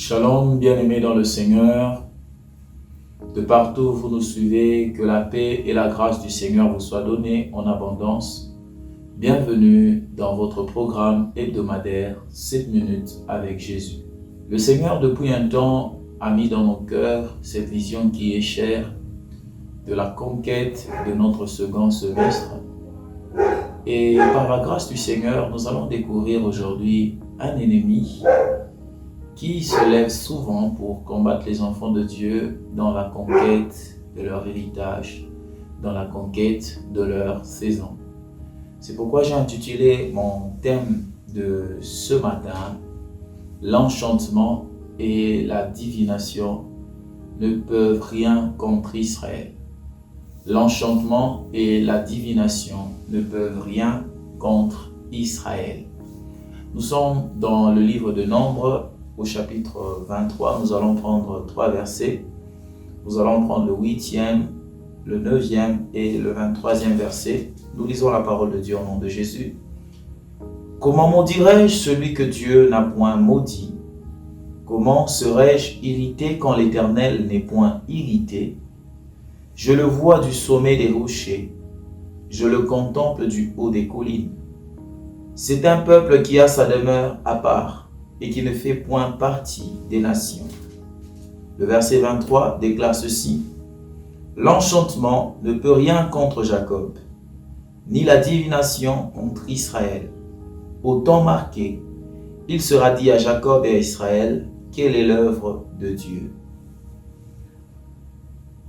Shalom, bien-aimés dans le Seigneur. De partout où vous nous suivez, que la paix et la grâce du Seigneur vous soient données en abondance. Bienvenue dans votre programme hebdomadaire 7 minutes avec Jésus. Le Seigneur, depuis un temps, a mis dans nos cœurs cette vision qui est chère de la conquête de notre second semestre. Et par la grâce du Seigneur, nous allons découvrir aujourd'hui un ennemi qui se lève souvent pour combattre les enfants de Dieu dans la conquête de leur héritage, dans la conquête de leur saison. C'est pourquoi j'ai intitulé mon thème de ce matin, l'enchantement et la divination ne peuvent rien contre Israël. L'enchantement et la divination ne peuvent rien contre Israël. Nous sommes dans le livre de Nombres, au chapitre 23. Nous allons prendre 3 versets. Nous allons prendre le 8e, le 9e et le 23e verset. Nous lisons la parole de Dieu au nom de Jésus. « Comment maudirais-je celui que Dieu n'a point maudit? Comment serais-je irrité quand l'Éternel n'est point irrité? Je le vois du sommet des rochers, je le contemple du haut des collines. C'est un peuple qui a sa demeure à part et qui ne fait point partie des nations. » Le verset 23 déclare ceci. « L'enchantement ne peut rien contre Jacob, ni la divination contre Israël. Au temps marqué, il sera dit à Jacob et à Israël, quelle est l'œuvre de Dieu. »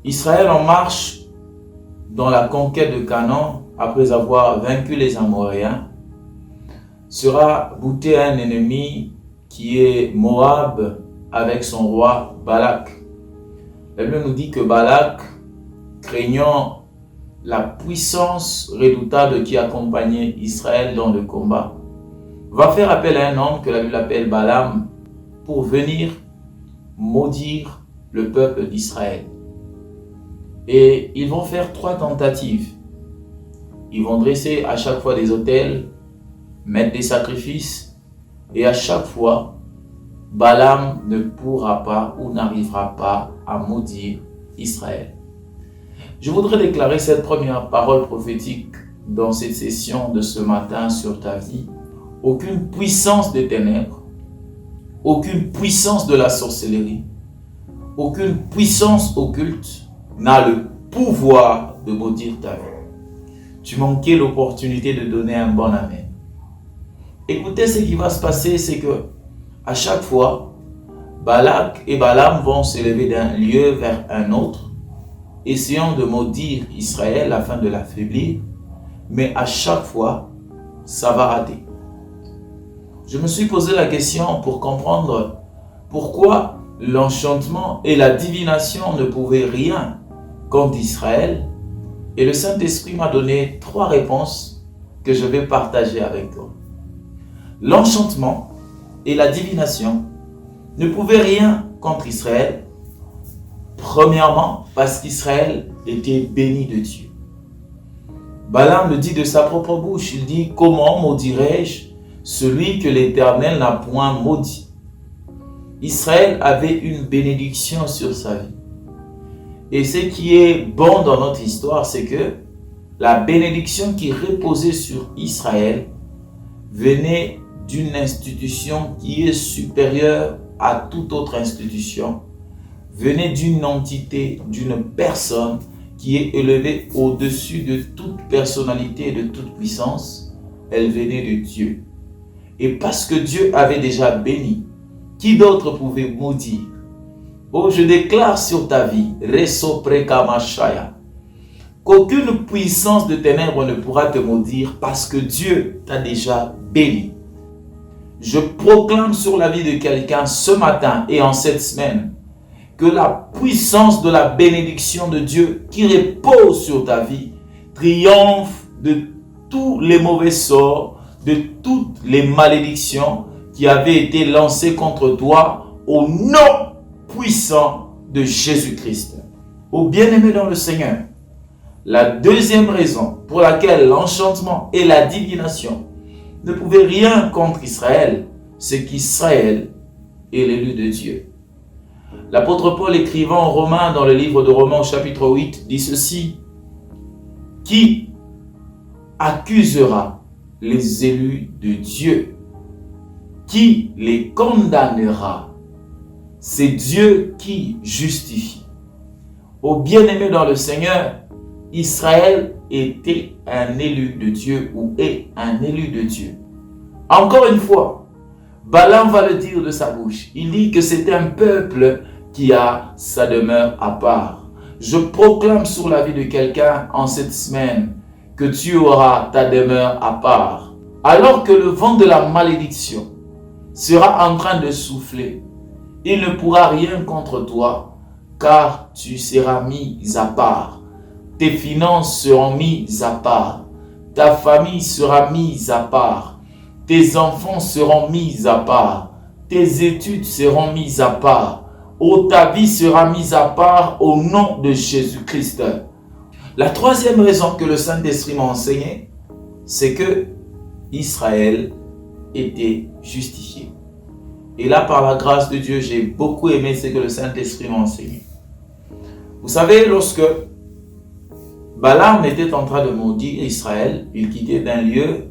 Israël en marche dans la conquête de Canaan, après avoir vaincu les Amoréens, sera bouté à un ennemi qui est Moab avec son roi Balak. La Bible nous dit que Balak, craignant la puissance redoutable qui accompagnait Israël dans le combat, va faire appel à un homme que la Bible appelle Balaam pour venir maudire le peuple d'Israël. Et ils vont faire 3 tentatives. Ils vont dresser à chaque fois des autels, mettre des sacrifices, et à chaque fois, Balaam ne pourra pas ou n'arrivera pas à maudire Israël. Je voudrais déclarer cette première parole prophétique dans cette session de ce matin sur ta vie. Aucune puissance des ténèbres, aucune puissance de la sorcellerie, aucune puissance occulte n'a le pouvoir de maudire ta vie. Tu manquais l'opportunité de donner un bon amen. Écoutez, ce qui va se passer, c'est que à chaque fois, Balak et Balaam vont s'élever d'un lieu vers un autre, essayant de maudire Israël afin de l'affaiblir, mais à chaque fois, ça va rater. Je me suis posé la question pour comprendre pourquoi l'enchantement et la divination ne pouvaient rien contre Israël, et le Saint-Esprit m'a donné 3 réponses que je vais partager avec toi. L'enchantement et la divination ne pouvaient rien contre Israël. Premièrement, parce qu'Israël était béni de Dieu. Balaam le dit de sa propre bouche. Il dit, « Comment maudirais-je celui que l'Éternel n'a point maudit ?» Israël avait une bénédiction sur sa vie. Et ce qui est bon dans notre histoire, c'est que la bénédiction qui reposait sur Israël venait d'une institution qui est supérieure à toute autre institution, venait d'une entité, d'une personne qui est élevée au-dessus de toute personnalité et de toute puissance. Elle venait de Dieu. Et parce que Dieu avait déjà béni, qui d'autre pouvait maudire? Oh, je déclare sur ta vie, Reso Prekamashaya, qu'aucune puissance de ténèbres ne pourra te maudire parce que Dieu t'a déjà béni. Je proclame sur la vie de quelqu'un ce matin et en cette semaine que la puissance de la bénédiction de Dieu qui repose sur ta vie triomphe de tous les mauvais sorts, de toutes les malédictions qui avaient été lancées contre toi au nom puissant de Jésus-Christ. Ô bien-aimé dans le Seigneur, la deuxième raison pour laquelle l'enchantement et la divination ne pouvaient rien contre Israël, c'est qu'Israël et l'élu de Dieu. L'apôtre Paul, écrivant en Romains, dans le livre de Romains au chapitre 8, dit ceci: qui accusera les élus de Dieu? Qui les condamnera? C'est Dieu qui justifie. Ô bien-aimés dans le Seigneur, Israël était un élu de Dieu ou est un élu de Dieu. Encore une fois, Balaam va le dire de sa bouche. Il dit que c'est un peuple qui a sa demeure à part. Je proclame sur la vie de quelqu'un en cette semaine que tu auras ta demeure à part. Alors que le vent de la malédiction sera en train de souffler, il ne pourra rien contre toi, car tu seras mis à part. Tes finances seront mises à part. Ta famille sera mise à part. Tes enfants seront mis à part. Tes études seront mises à part. Oh, ta vie sera mise à part au nom de Jésus-Christ. La troisième raison que le Saint-Esprit m'a enseigné, c'est que Israël était justifié. Et là, par la grâce de Dieu, j'ai beaucoup aimé ce que le Saint-Esprit m'a enseigné. Vous savez, lorsque Balaam était en train de maudire Israël, il quittait d'un lieu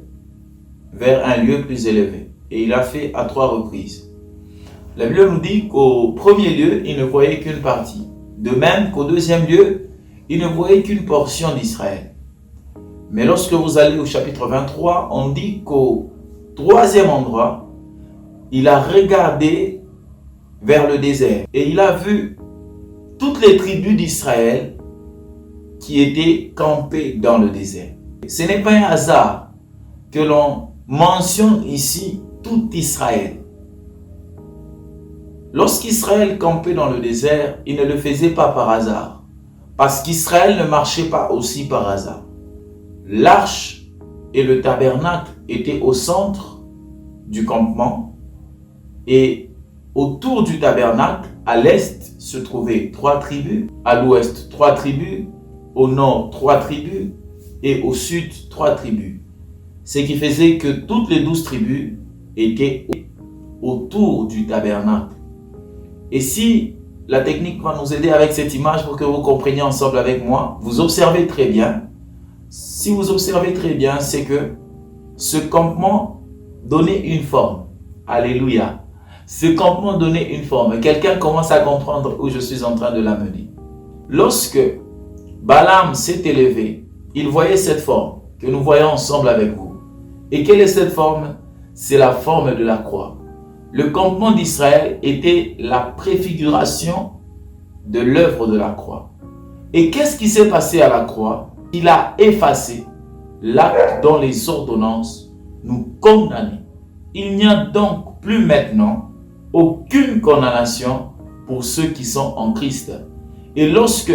vers un lieu plus élevé. Et il a fait à 3 reprises. La Bible nous dit qu'au premier lieu, il ne voyait qu'une partie. De même qu'au deuxième lieu, il ne voyait qu'une portion d'Israël. Mais lorsque vous allez au chapitre 23, on dit qu'au troisième endroit, il a regardé vers le désert. Et il a vu toutes les tribus d'Israël qui étaient campées dans le désert. Ce n'est pas un hasard que l'on mentionne ici tout Israël. Lorsqu'Israël campait dans le désert, il ne le faisait pas par hasard. Parce qu'Israël ne marchait pas aussi par hasard. L'arche et le tabernacle étaient au centre du campement. Et autour du tabernacle, à l'est, se trouvaient 3 tribus. À l'ouest, 3 tribus. Au nord, 3 tribus. Et au sud, 3 tribus. Ce qui faisait que toutes les 12 tribus étaient autour du tabernacle. Et si la technique va nous aider avec cette image pour que vous compreniez ensemble avec moi, vous observez très bien. Si vous observez très bien, c'est que ce campement donnait une forme. Alléluia. Ce campement donnait une forme. Quelqu'un commence à comprendre où je suis en train de l'amener. Lorsque Balaam s'est élevé, il voyait cette forme que nous voyons ensemble avec vous. Et quelle est cette forme? C'est la forme de la croix. Le campement d'Israël était la préfiguration de l'œuvre de la croix. Et qu'est-ce qui s'est passé à la croix? Il a effacé l'acte dont les ordonnances nous condamnaient. Il n'y a donc plus maintenant aucune condamnation pour ceux qui sont en Christ. Et lorsque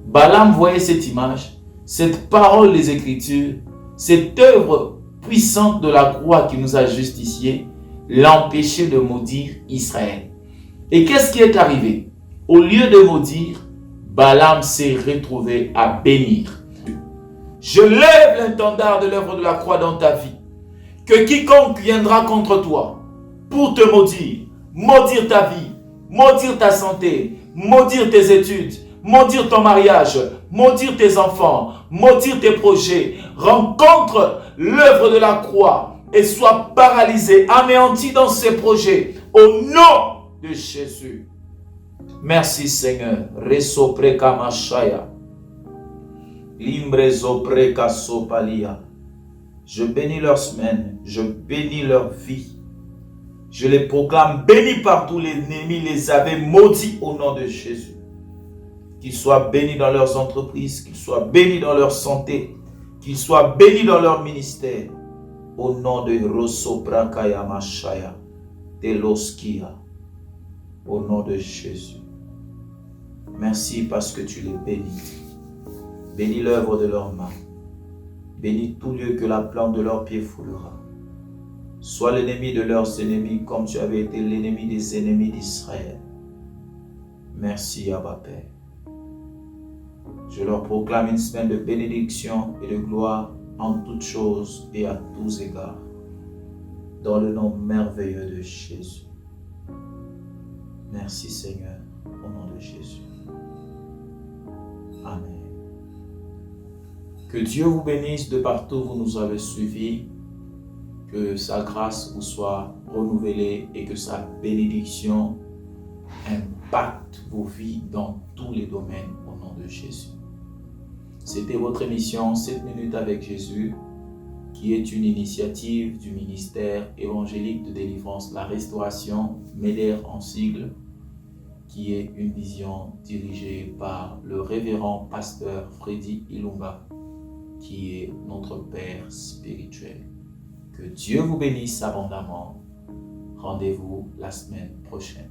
Balaam voyait cette image, cette parole des Écritures, cette œuvre puissante de la croix qui nous a justifiés, l'empêchait de maudire Israël. Et qu'est-ce qui est arrivé? Au lieu de maudire, Balaam s'est retrouvé à bénir. Je lève l'étendard de l'œuvre de la croix dans ta vie. Que quiconque viendra contre toi pour te maudire, maudire ta vie, maudire ta santé, maudire tes études, maudire ton mariage, maudire tes enfants, maudire tes projets, rencontre l'œuvre de la croix et sois paralysé, anéanti dans ses projets, au nom de Jésus. Merci Seigneur. Resopreka mashaya. Limbrezopreka sopalia. Je bénis leur semaine, je bénis leur vie. Je les proclame bénis par tous les ennemis, les avait maudits au nom de Jésus. Qu'ils soient bénis dans leurs entreprises, qu'ils soient bénis dans leur santé, qu'ils soient bénis dans leur ministère. Au nom de Rosoprakaya Mashaya, Teloskia, au nom de Jésus. Merci parce que tu les bénis. Bénis l'œuvre de leurs mains. Bénis tout lieu que la plante de leurs pieds foulera. Sois l'ennemi de leurs ennemis comme tu avais été l'ennemi des ennemis d'Israël. Merci Abba Père. Je leur proclame une semaine de bénédiction et de gloire en toutes choses et à tous égards. Dans le nom merveilleux de Jésus. Merci Seigneur, au nom de Jésus. Amen. Que Dieu vous bénisse de partout où vous nous avez suivis. Que sa grâce vous soit renouvelée et que sa bénédiction impacte vos vies dans tous les domaines au nom de Jésus. C'était votre émission 7 minutes avec Jésus, qui est une initiative du ministère évangélique de délivrance, la restauration, MEDER en sigle, qui est une vision dirigée par le révérend pasteur Freddy Ilunga, qui est notre Père spirituel. Que Dieu vous bénisse abondamment. Rendez-vous la semaine prochaine.